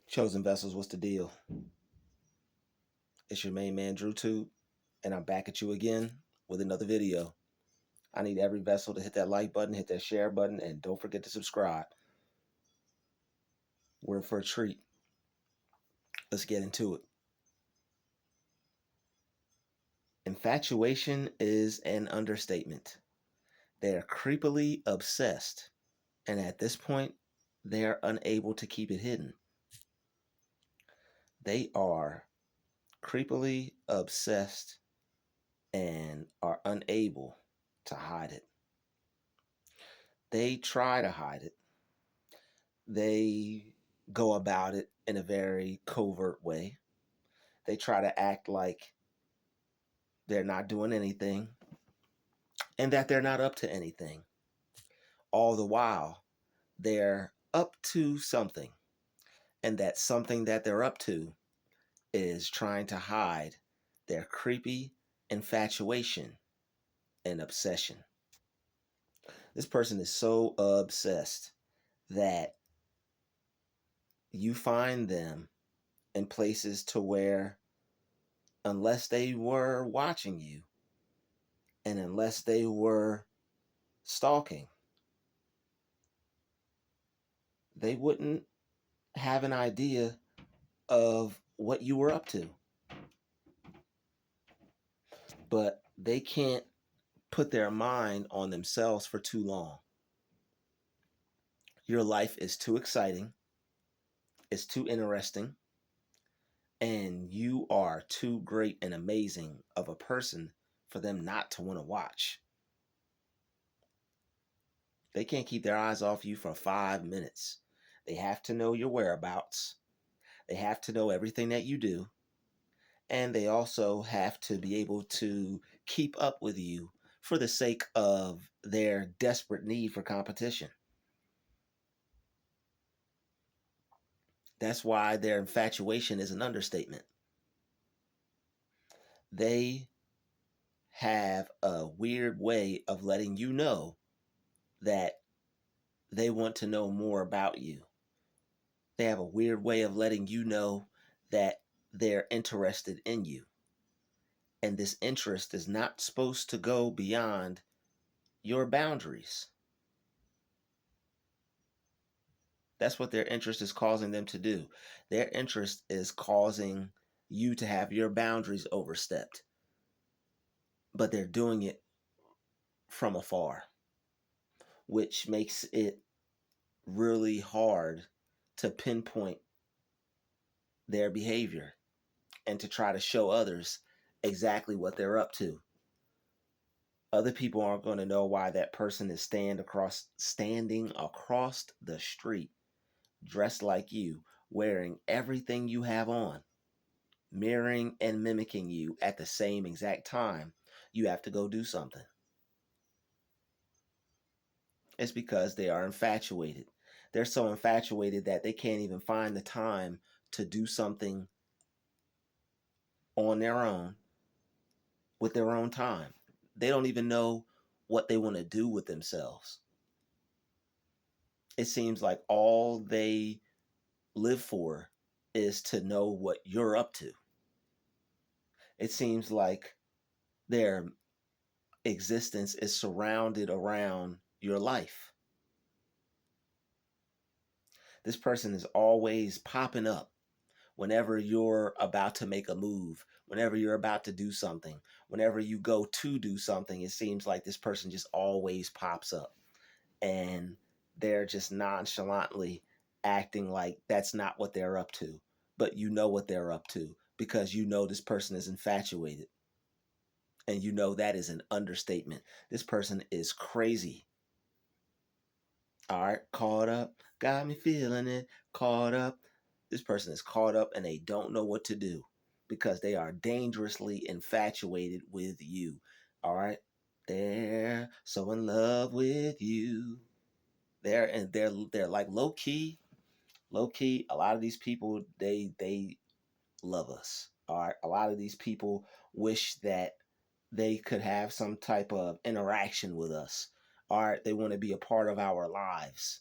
Chosen Vessels, what's the deal? It's your main man, Druuill, and I'm back at you again with another video. I need every vessel to hit that like button, hit that share button, and don't forget to subscribe. We're in for a treat. Let's get into it. Infatuation is an understatement. They are creepily obsessed, and at this point, they are unable to keep it hidden. They are creepily obsessed and are unable to hide it. They try to hide it. They go about it in a very covert way. They try to act like they're not doing anything and that they're not up to anything. All the while, they're up to something. And that something that they're up to is trying to hide their creepy infatuation and obsession. This person is so obsessed that you find them in places to where, unless they were watching you and unless they were stalking, they wouldn't have an idea of what you were up to. But they can't put their mind on themselves for too long. Your life is too exciting, it's too interesting, and you are too great and amazing of a person for them not to want to watch. They can't keep their eyes off you for 5 minutes. They have to know your whereabouts. They have to know everything that you do. And they also have to be able to keep up with you for the sake of their desperate need for competition. That's why their infatuation is an understatement. They have a weird way of letting you know that they want to know more about you. They have a weird way of letting you know that they're interested in you. And this interest is not supposed to go beyond your boundaries. That's what their interest is causing them to do. Their interest is causing you to have your boundaries overstepped. But they're doing it from afar, which makes it really hard to pinpoint their behavior and to try to show others exactly what they're up to. Other people aren't going to know why that person is standing across the street, dressed like you, wearing everything you have on, mirroring and mimicking you at the same exact time. You have to go do something. It's because they are infatuated. They're so infatuated that they can't even find the time to do something on their own with their own time. They don't even know what they want to do with themselves. It seems like all they live for is to know what you're up to. It seems like their existence is surrounded around your life. This person is always popping up whenever you're about to make a move, whenever you're about to do something, whenever you go to do something. It seems like this person just always pops up, and they're just nonchalantly acting like that's not what they're up to. But you know what they're up to because you know this person is infatuated. And you know that is an understatement. This person is crazy. All right, caught up, got me feeling it, caught up. This person is caught up and they don't know what to do because they are dangerously infatuated with you. All right, they're so in love with you. They're like low key. Low key, a lot of these people they love us. All right, a lot of these people wish that they could have some type of interaction with us. All right, they want to be a part of our lives.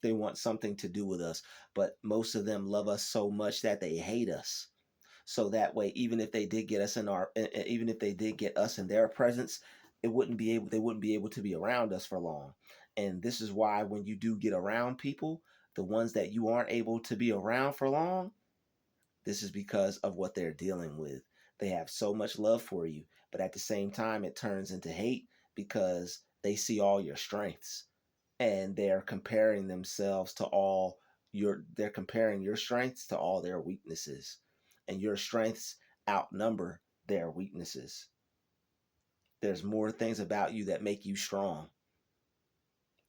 They want something to do with us, but most of them love us so much that they hate us. So that way, even if they did get us in our, even if they did get us in their presence, they wouldn't be able to be around us for long. And this is why when you do get around people, the ones that you aren't able to be around for long, this is because of what they're dealing with. They have so much love for you, but at the same time, it turns into hate because they see all your strengths and they're comparing themselves to all they're comparing your strengths to all their weaknesses, and your strengths outnumber their weaknesses. There's more things about you that make you strong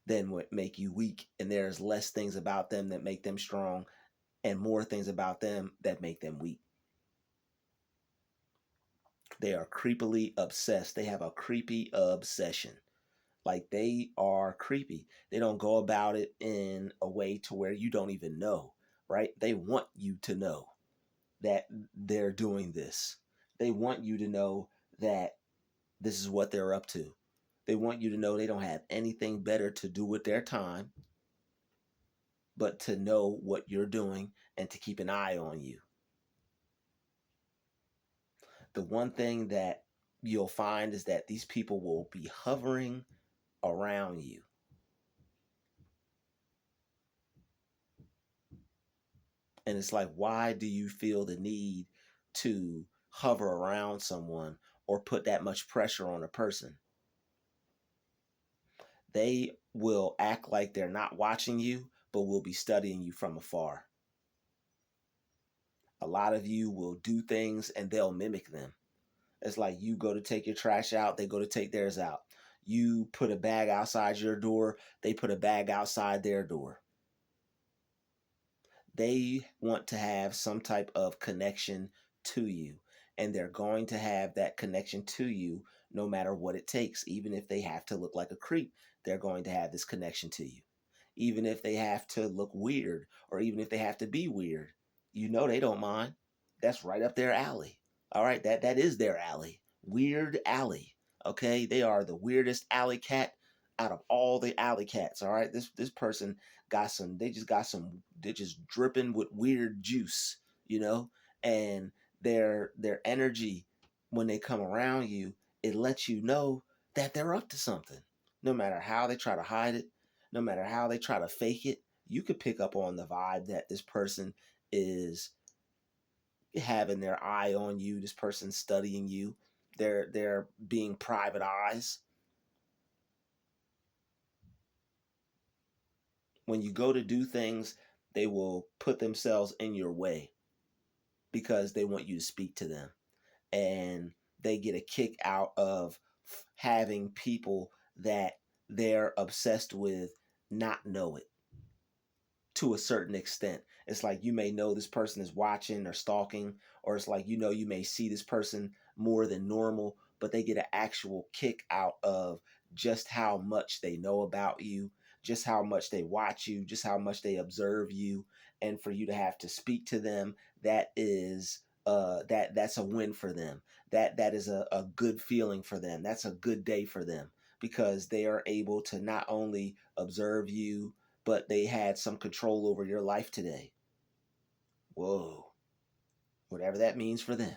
than what make you weak, and there's less things about them that make them strong and more things about them that make them weak. They are creepily obsessed. They have a creepy obsession. Like, they are creepy. They don't go about it in a way to where you don't even know, right? They want you to know that they're doing this. They want you to know that this is what they're up to. They want you to know they don't have anything better to do with their time but to know what you're doing and to keep an eye on you. The one thing that you'll find is that these people will be hovering around you. And it's like, why do you feel the need to hover around someone or put that much pressure on a person? They will act like they're not watching you, but will be studying you from afar. A lot of you will do things and they'll mimic them. It's like you go to take your trash out, they go to take theirs out. You put a bag outside your door, they put a bag outside their door. They want to have some type of connection to you, and they're going to have that connection to you no matter what it takes. Even if they have to look like a creep, they're going to have this connection to you. Even if they have to look weird, or even if they have to be weird, they don't mind. That's right up their alley. All right, that is their alley. Weird alley. Okay, they are the weirdest alley cat out of all the alley cats. All right, this person got some. They just got some. They're just dripping with weird juice, and their energy when they come around you, it lets you know that they're up to something. No matter how they try to hide it, no matter how they try to fake it, you could pick up on the vibe that this person is having their eye on you. This person studying you. They're being private eyes. When you go to do things, they will put themselves in your way because they want you to speak to them. And they get a kick out of having people that they're obsessed with not know it to a certain extent. It's like you may know this person is watching or stalking, or it's like you may see this person more than normal, but they get an actual kick out of just how much they know about you, just how much they watch you, just how much they observe you, and for you to have to speak to them, that is that's a win for them. That is a good feeling for them. That's a good day for them because they are able to not only observe you, but they had some control over your life today. Whoa, whatever that means for them.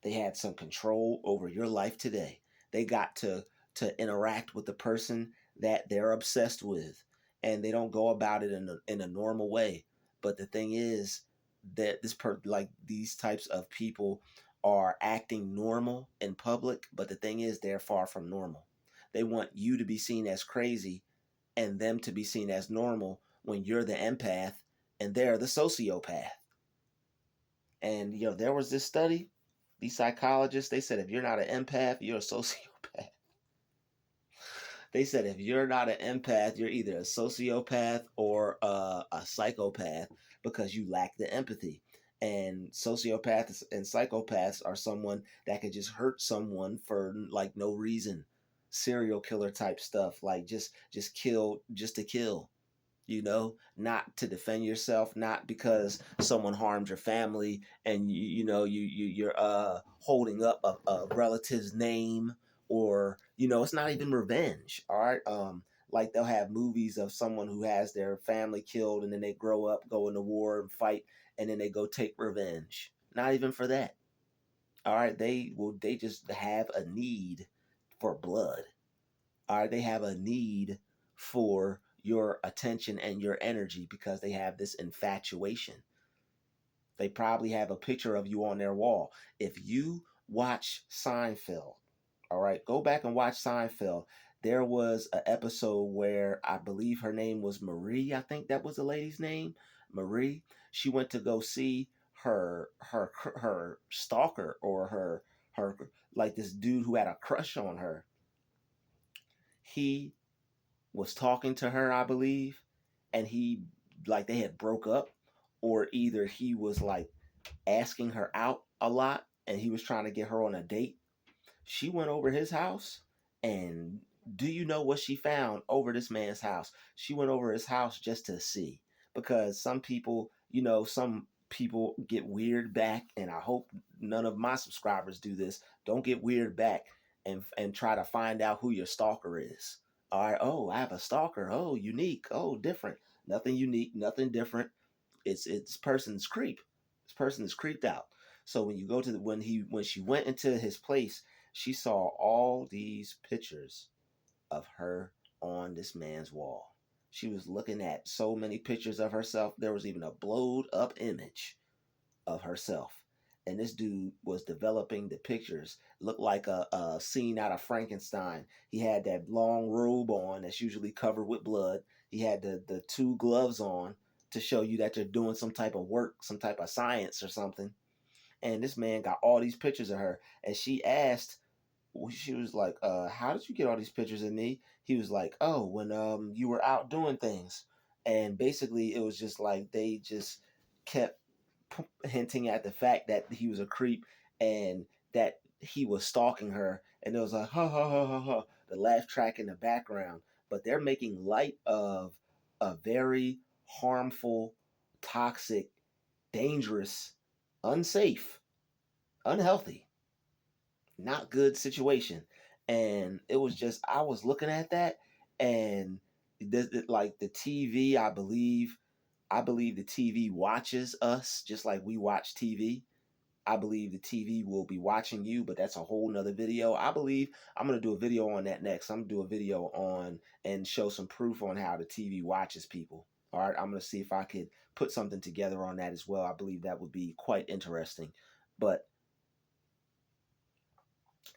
They had some control over your life today. They got to interact with the person that they're obsessed with, and they don't go about it in a normal way. But the thing is that like these types of people are acting normal in public, but the thing is they're far from normal. They want you to be seen as crazy and them to be seen as normal when you're the empath and they're the sociopath. And there was this study, these psychologists, they said if you're not an empath, you're a sociopath. They said if you're not an empath, you're either a sociopath or a psychopath because you lack the empathy. And sociopaths and psychopaths are someone that could just hurt someone for like no reason. Serial killer type stuff, like just kill just to kill. Not to defend yourself, not because someone harmed your family and you're holding up a relative's name, or it's not even revenge. All right, like they'll have movies of someone who has their family killed and then they grow up, go into war and fight, and then they go take revenge. Not even for that. All right, they just have a need for blood. All right, they have a need for your attention and your energy because they have this infatuation. They probably have a picture of you on their wall. If you watch Seinfeld, all right, go back and watch Seinfeld. There was an episode where I believe her name was Marie. I think that was the lady's name, Marie. She went to go see her stalker, or her like this dude who had a crush on her. He was talking to her, I believe, and he, like, they had broke up, or either he was like asking her out a lot and he was trying to get her on a date. She went over his house, and do you know what she found over this man's house? She went over his house just to see, because some people, some people get weird back, and I hope none of my subscribers do this. Don't get weird back and try to find out who your stalker is. All right, oh, I have a stalker. Oh, unique. Oh, different. Nothing unique, nothing different. It's person's creep. This person is creeped out. So when you go to when she went into his place, she saw all these pictures of her on this man's wall. She was looking at so many pictures of herself. There was even a blowed up image of herself. And this dude was developing the pictures. Looked like a scene out of Frankenstein. He had that long robe on that's usually covered with blood. He had the two gloves on to show you that you're doing some type of work, some type of science or something. And this man got all these pictures of her. And she asked, she was like, how did you get all these pictures of me? He was like, oh, when you were out doing things. And basically it was just like they just kept hinting at the fact that he was a creep and that he was stalking her. And it was like, ha ha ha ha ha, the laugh track in the background. But they're making light of a very harmful, toxic, dangerous, unsafe, unhealthy, not good situation. And it was just, I was looking at that, and like the TV, I believe the TV watches us just like we watch TV. I believe the TV will be watching you, but that's a whole nother video. I believe I'm going to do a video on that next. I'm going to do a video on and show some proof on how the TV watches people. All right, I'm going to see if I could put something together on that as well. I believe that would be quite interesting. But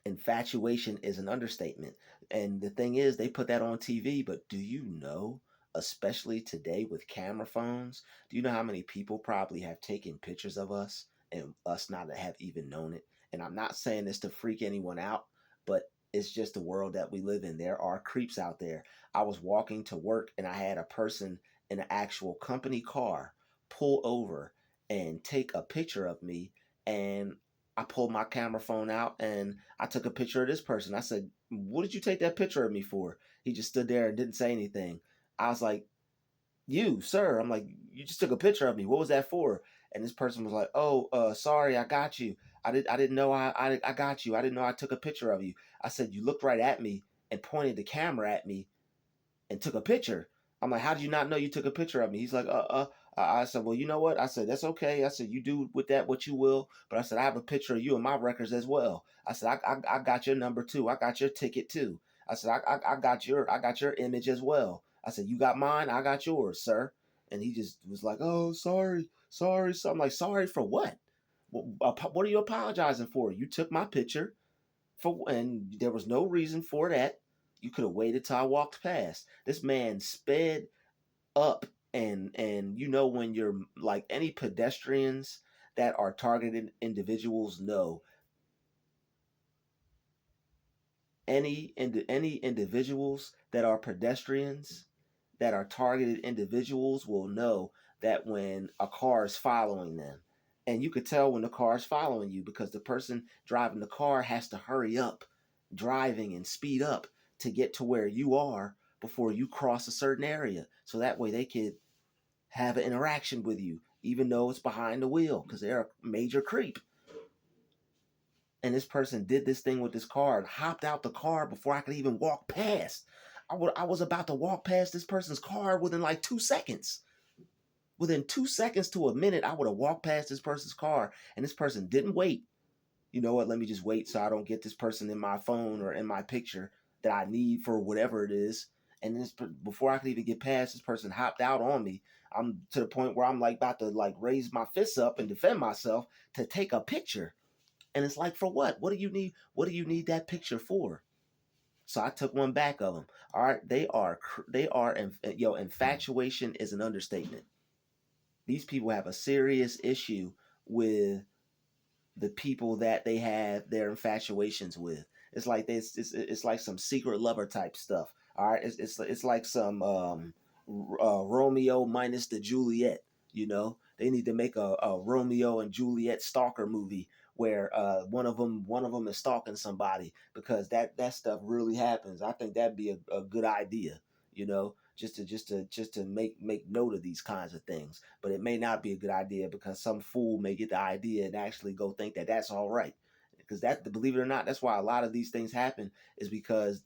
infatuation is an understatement. And the thing is, they put that on TV, but do you know, especially today with camera phones, do you know how many people probably have taken pictures of us and us not have even known it? And I'm not saying this to freak anyone out, but it's just the world that we live in. There are creeps out there. I was walking to work and I had a person in an actual company car pull over and take a picture of me, and I pulled my camera phone out and I took a picture of this person. I said, what did you take that picture of me for? He just stood there and didn't say anything. I was like, you, sir. I'm like, you just took a picture of me. What was that for? And this person was like, oh, sorry, I got you. I didn't know I got you. I didn't know I took a picture of you. I said, you looked right at me and pointed the camera at me and took a picture. I'm like, how did you not know you took a picture of me? He's like, I said, well, you know what? I said, that's okay. I said, you do with that what you will. But I said, I have a picture of you in my records as well. I said, I got your number too. I got your ticket too. I said, I got your image as well. I said, you got mine. I got yours, sir. And he just was like, oh, sorry. So I'm like, sorry for what? What are you apologizing for? You took my picture and there was no reason for that. You could have waited till I walked past. This man sped up, and when you're like, any pedestrians that are targeted individuals know, any individuals that are pedestrians that are targeted individuals will know that when a car is following them, and you could tell when the car is following you because the person driving the car has to hurry up driving and speed up to get to where you are before you cross a certain area, so that way they could have an interaction with you even though it's behind the wheel, because they're a major creep. And this person did this thing with this car and hopped out the car before I could even walk past. I was about to walk past this person's car within like 2 seconds. Within 2 seconds to a minute, I would have walked past this person's car, and this person didn't wait. You know what? Let me just wait so I don't get this person in my phone or in my picture that I need for whatever it is. And this, before I could even get past, this person hopped out on me. I'm to the point where I'm like about to like raise my fists up and defend myself to take a picture. And it's like, for what? What do you need? What do you need that picture for? So I took one back of them. All right, infatuation is an understatement. These people have a serious issue with the people that they have their infatuations with. It's like this. It's like some secret lover type stuff. All right, it's like some Romeo minus the Juliet. You know, they need to make a Romeo and Juliet stalker movie where one of them is stalking somebody, because that stuff really happens. I think that'd be a good idea. You know, just to make note of these kinds of things. But it may not be a good idea because some fool may get the idea and actually go think that that's all right. Because that, believe it or not, that's why a lot of these things happen, is because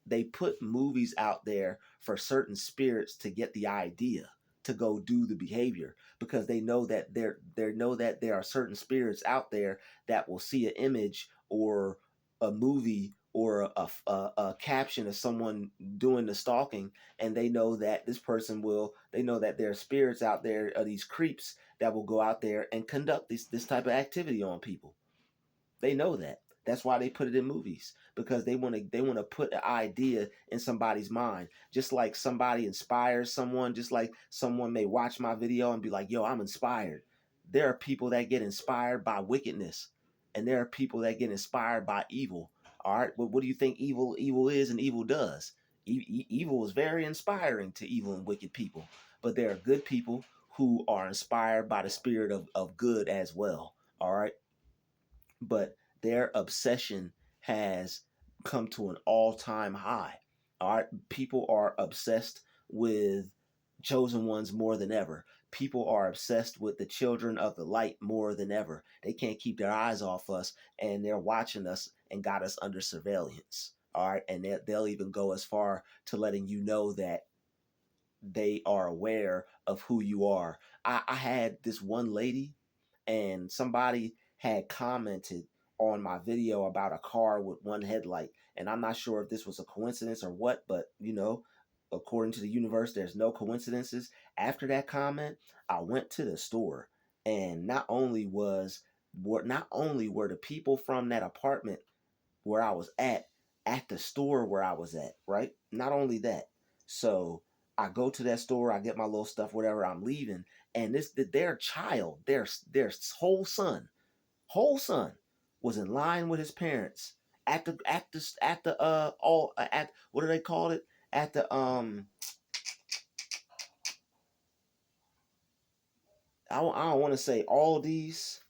they put movies out there for certain spirits to get the idea to go do the behavior, because they know that there are certain spirits out there that will see an image or a movie or a caption of someone doing the stalking, and they know that they know that there are spirits out there, these creeps that will go out there and conduct this type of activity on people. They know that. That's why they put it in movies, because they want to put an idea in somebody's mind. Just like somebody inspires someone, just like someone may watch my video and be like, "Yo, I'm inspired." There are people that get inspired by wickedness, and there are people that get inspired by evil. All right, what do you think evil is and evil does? Evil is very inspiring to evil and wicked people, but there are good people who are inspired by the spirit of good as well. All right, but their obsession has come to an all-time high. All right, people are obsessed with chosen ones more than ever. People are obsessed with the children of the light more than ever. They can't keep their eyes off us, and they're watching us and got us under surveillance. All right, and they'll even go as far to letting you know that they are aware of who you are. I had this one lady, and somebody had commented on my video about a car with one headlight. And I'm not sure if this was a coincidence or what, but according to the universe, there's no coincidences. After that comment, I went to the store, and not only were the people from that apartment where I was at the store where I was at, right? Not only that. So I go to that store, I get my little stuff, whatever, I'm leaving, and their child, their whole son was in line with his parents at what do they call it? At the I don't want to say all these.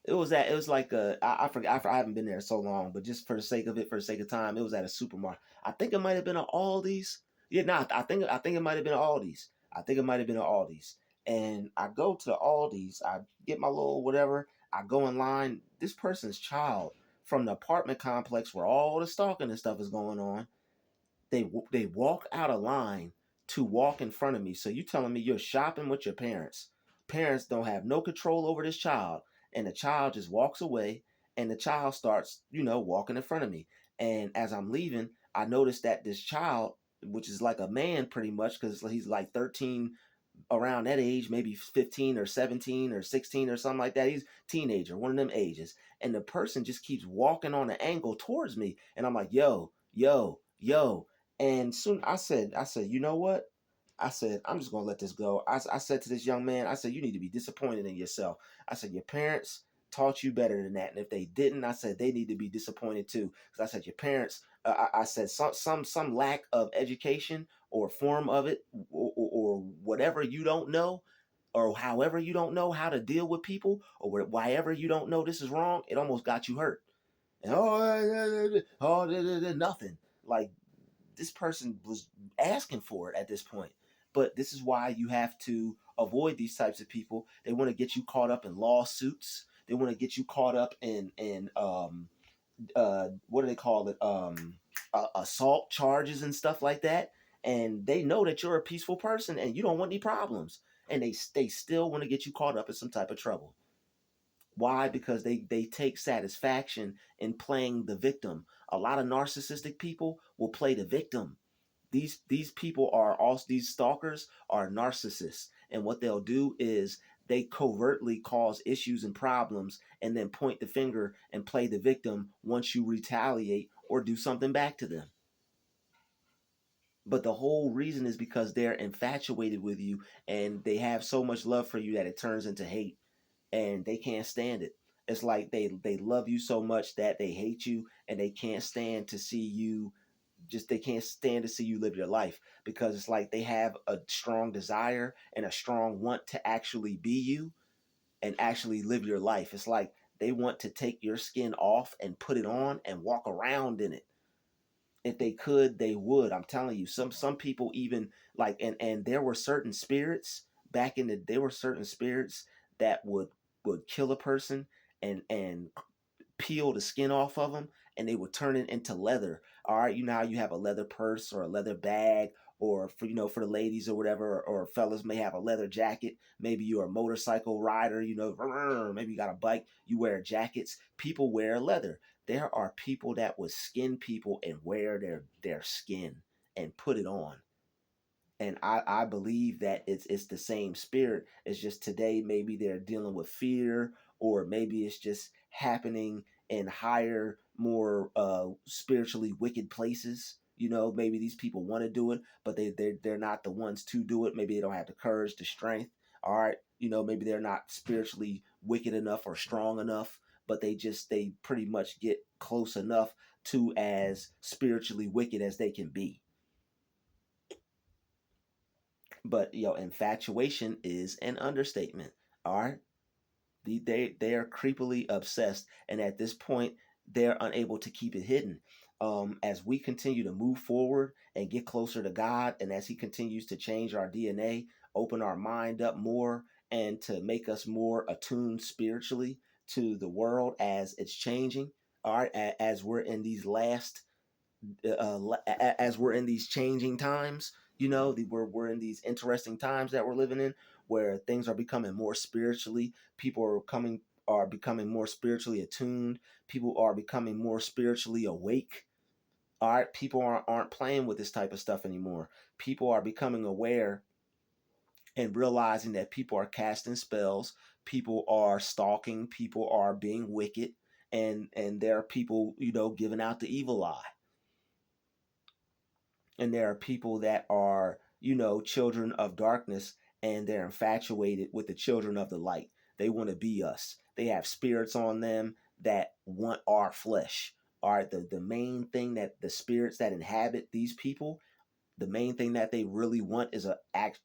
It was like I forgot, I haven't been there so long, but just for the sake of it, for the sake of time, it was at a supermarket. I think it might have been an Aldi's. Yeah, no, I think it might have been an Aldi's. I think it might have been an Aldi's. And I go to the Aldi's, I get my little whatever, I go in line. This person's child from the apartment complex where all the stalking and stuff is going on, they walk out of line to walk in front of me. So you telling me you're shopping with your parents? Parents don't have no control over this child, and the child just walks away, and the child starts, walking in front of me. And as I'm leaving, I noticed that this child, which is like a man pretty much, because he's like 13, around that age, maybe 15 or 17 or 16 or something like that. He's teenager, one of them ages. And the person just keeps walking on an angle towards me. And I'm like, yo, yo, yo. And soon I said, you know what? I said, I'm just going to let this go. I said to this young man, I said, you need to be disappointed in yourself. I said, your parents taught you better than that. And if they didn't, I said, they need to be disappointed too. Because I said, your parents, I said, some lack of education or form of it, or whatever you don't know, or however you don't know how to deal with people, or whyever you don't know this is wrong, it almost got you hurt. And nothing. Like, this person was asking for it at this point. But this is why you have to avoid these types of people. They want to get you caught up in lawsuits. They want to get you caught up in what do they call it? assault charges and stuff like that, and they know that you're a peaceful person and you don't want any problems, and they still want to get you caught up in some type of trouble. Why? Because they take satisfaction in playing the victim. A lot of narcissistic people will play the victim. These people are also, these stalkers are narcissists, and what they'll do is they covertly cause issues and problems and then point the finger and play the victim once you retaliate or do something back to them. But the whole reason is because they're infatuated with you and they have so much love for you that it turns into hate, and they can't stand it. It's like they love you so much that they hate you, and they can't stand to see you, just they can't stand to see you live your life, because it's like they have a strong desire and a strong want to actually be you and actually live your life. It's like they want to take your skin off and put it on and walk around in it. If they could, they would. I'm telling you, some people even like, and there were certain spirits back in the there were certain spirits that would kill a person and peel the skin off of them, and they would turn it into leather. All right, you know how you have a leather purse or a leather bag, or for, you know, for the ladies or whatever, or fellas may have a leather jacket. Maybe you're a motorcycle rider, you know, maybe you got a bike, you wear jackets. People wear leather. There are people that would skin people and wear their skin and put it on. And I believe that it's the same spirit. It's just today maybe they're dealing with fear, or maybe it's just happening in higher, more spiritually wicked places. You know, maybe these people want to do it, but they're not the ones to do it. Maybe they don't have the courage, the strength. All right, you know, maybe they're not spiritually wicked enough or strong enough, but they pretty much get close enough to as spiritually wicked as they can be. But infatuation is an understatement. All right, they are creepily obsessed, and at this point, they're unable to keep it hidden. As we continue to move forward and get closer to God, and as He continues to change our DNA, open our mind up more, and to make us more attuned spiritually to the world as it's changing. All right, as we're in these last as we're in these changing times, we're in these interesting times that we're living in, where things are becoming more spiritually. People are becoming more spiritually attuned. People are becoming more spiritually awake. All right, people aren't playing with this type of stuff anymore. People are becoming aware and realizing that people are casting spells, people are stalking, people are being wicked, and there are people, giving out the evil eye. And there are people that are, children of darkness, and they're infatuated with the children of the light. They want to be us. They have spirits on them that want our flesh. All right, the main thing that the spirits that inhabit these people, the main thing that they really want is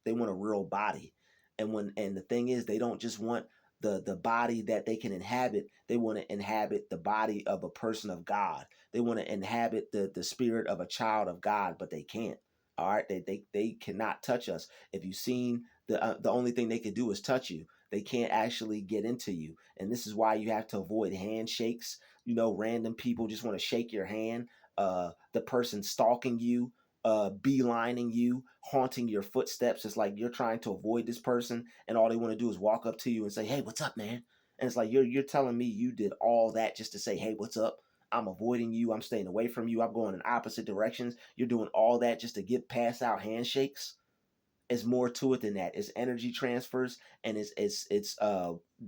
they want a real body. And the thing is, they don't just want the body that they can inhabit. They want to inhabit the body of a person of God. They want to inhabit the spirit of a child of God, but they can't. All right, they cannot touch us. If you've seen, the only thing they can do is touch you. They can't actually get into you, and this is why you have to avoid handshakes. Random people just want to shake your hand. The person stalking you, beelining you, haunting your footsteps. It's like you're trying to avoid this person, and all they want to do is walk up to you and say, "Hey, what's up, man?" And it's like you're telling me you did all that just to say, "Hey, what's up?" I'm avoiding you. I'm staying away from you. I'm going in opposite directions. You're doing all that just to get past out handshakes. It's more to it than that. It's energy transfers, and it's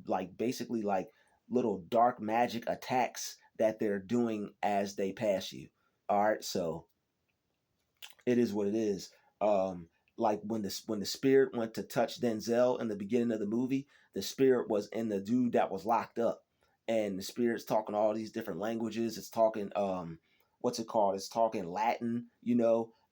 like basically like little dark magic attacks that they're doing as they pass you. All right, so it is what it is. Um, like when the spirit went to touch Denzel in the beginning of the movie, the spirit was in the dude that was locked up, and the spirit's talking all these different languages. It's talking what's it called? It's talking Latin,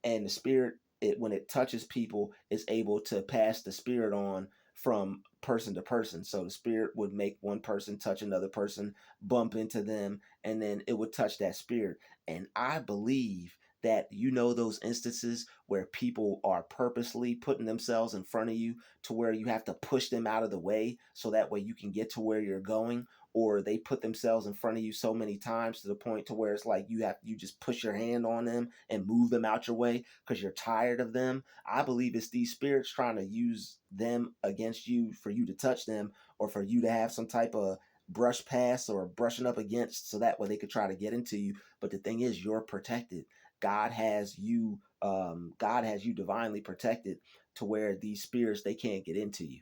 and the spirit, when it touches people, is able to pass the spirit on from person to person. So the spirit would make one person touch another person, bump into them, and then it would touch that spirit. And I believe that those instances where people are purposely putting themselves in front of you to where you have to push them out of the way so that way you can get to where you're going, or they put themselves in front of you so many times to the point to where it's like you just push your hand on them and move them out your way because you're tired of them. I believe it's these spirits trying to use them against you for you to touch them or for you to have some type of brush pass or brushing up against so that way they could try to get into you. But the thing is, you're protected. God has you divinely protected to where these spirits, they can't get into you.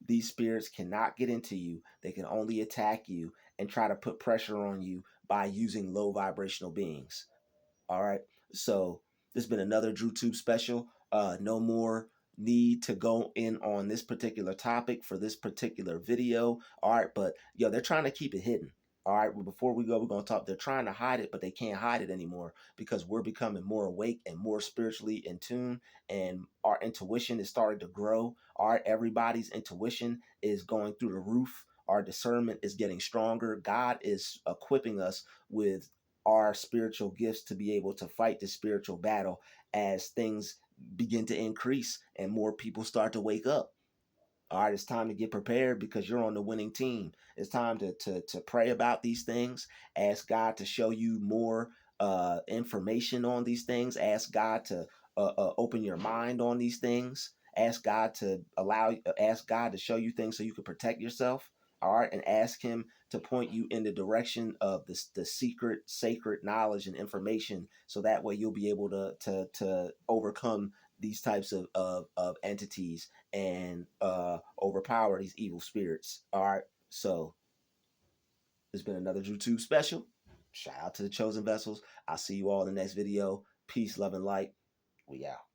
These spirits cannot get into you. They can only attack you and try to put pressure on you by using low vibrational beings. All right. So this has been another DrewTube special. No more need to go in on this particular topic for this particular video. All right. But they're trying to keep it hidden. All right. Well, before we go, we're going to talk. They're trying to hide it, but they can't hide it anymore because we're becoming more awake and more spiritually in tune, and our intuition is starting to grow. All right. Everybody's intuition is going through the roof. Our discernment is getting stronger. God is equipping us with our spiritual gifts to be able to fight the spiritual battle as things begin to increase and more people start to wake up. All right, it's time to get prepared because you're on the winning team. It's time to pray about these things. Ask God to show you more information on these things. Ask God to open your mind on these things. Ask God to show you things so you can protect yourself. All right, and ask Him to point you in the direction of the secret, sacred knowledge and information, so that way you'll be able to overcome these types of entities and overpower these evil spirits. All right. So it's been another DrewTube special. Shout out to the chosen vessels. I'll see you all in the next video. Peace, love, and light. We out.